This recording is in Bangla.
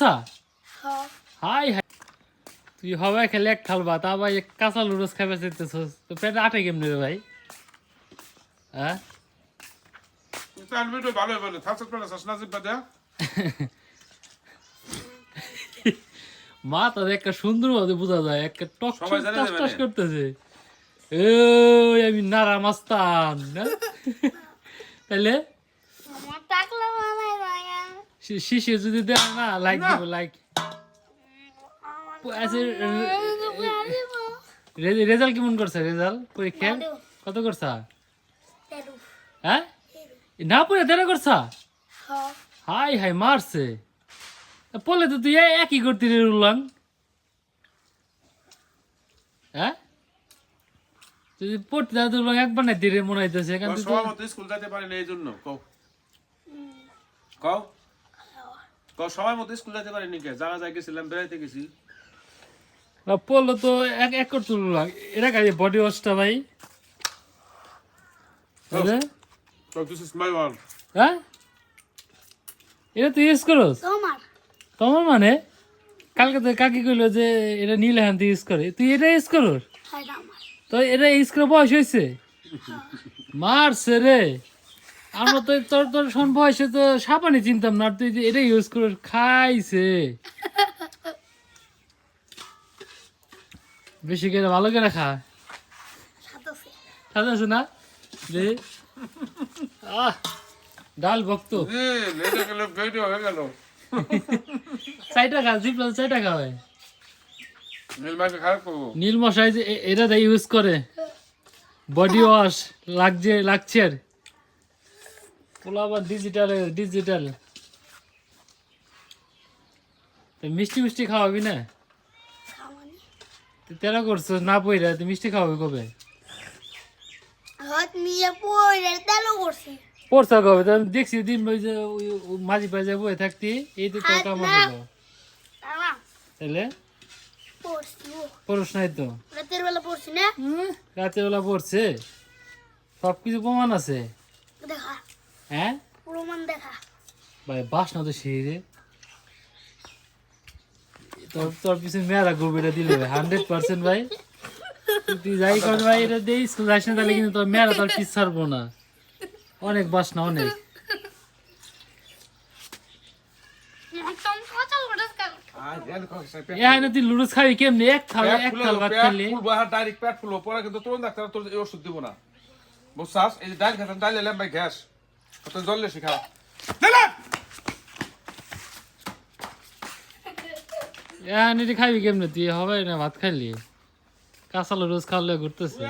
করছা হাই হাই তুই হবে খেলে এক খালবা তা ভাই কাঁচা লুডোস খাবে চাইতেছস তো পেটে আটে কেমনি রে ভাই হ্যাঁ মা তাদের একটা সুন্দর ভাবে বোঝা যায় একটা টক টস টস করতেছে ওই আমি নারা মাস্তান না তাহলে শিশু যদি দেয় না লাইক দিব লাইক রেজাল্ট কেমন করছে রেজাল্ট পরীক্ষা কত করছা হ্যাঁ না পড়ে দেড় করছা হাই হাই মারছে পড়লে তো তুই একই করতি রে রুলাং হ্যাঁ তুই পড়তে যা তোর একবার নাই দিরে মনে হইতেছে এখান থেকে সময় মতো স্কুল যেতে পারি না এই জন্য কও কও কও সময় মতো স্কুল যেতে পারি নি কে জায়গা যাই গেছিলাম বেড়াইতে গেছি পড়লো তো এক করতে রুলাং এটা কাজে বডি ওয়াশটা ভাই This is my one. হ্যাঁ এটা তুই ইউজ করস তোমার মানে কালকে তো কাকি কইলো যে এটা নীল হ্যান্ড ইউজ করে তুই এটা ইউজ করস তো এটা ইউজ করে বয়স হয়েছে মারছে রে আমরা তো তোর শোন বয়সে তো সাবানি চিনতাম না তুই যে এটা ইউজ করে খাইছে বেশি করে ভালো করে খা সাদা আছে না রে ডাল ভক্ত চাইটা খা জিপ চাইটা খাওয়ায় নীল মশাই যে এটা দিয়ে ইউজ করে বডি ওয়াশ লাগছে পোলা আবার ডিজিটাল মিষ্টি মিষ্টি খাওয়াবি না তেরা করছো না পইরা তুই মিষ্টি খাওয়াবি কবে পড়ছা কবে দেখছি দিন মাঝি পাইজা বয়ে থাকতি এই তো তোর কাম হলো তাহলে পড়স নাই তো রাতের বেলা পড়ছে সবকিছু প্রমাণ আছে হ্যাঁ ভাই বাসনা তো সেই রে তোর পিছনে মেয়েরা গরুটা দিলে 100% ভাই তুই যাই কর ভাই এটা দিয়ে স্কুল যাস না তাহলে কিন্তু তোর মেয়েরা তোর পিছ ছাড়বো না অনেক বাসনা অনেক তুই লুডুস খাবি কেমনি এক থাল ভাত খালি ডাইরেক্ট পেট ফুলবো পরে কিন্তু তোর ডাক্তার তোর এই ওষুধ দিব না বুঝছাস এই যে ডাল খেতাম ডাল এলাম ভাই গ্যাস তোর জল লেসি খা খাবি কেমনি তুই হবে না ভাত খাইলি কাঁচা লুডুস খাওয়ালে ঘুরতেছে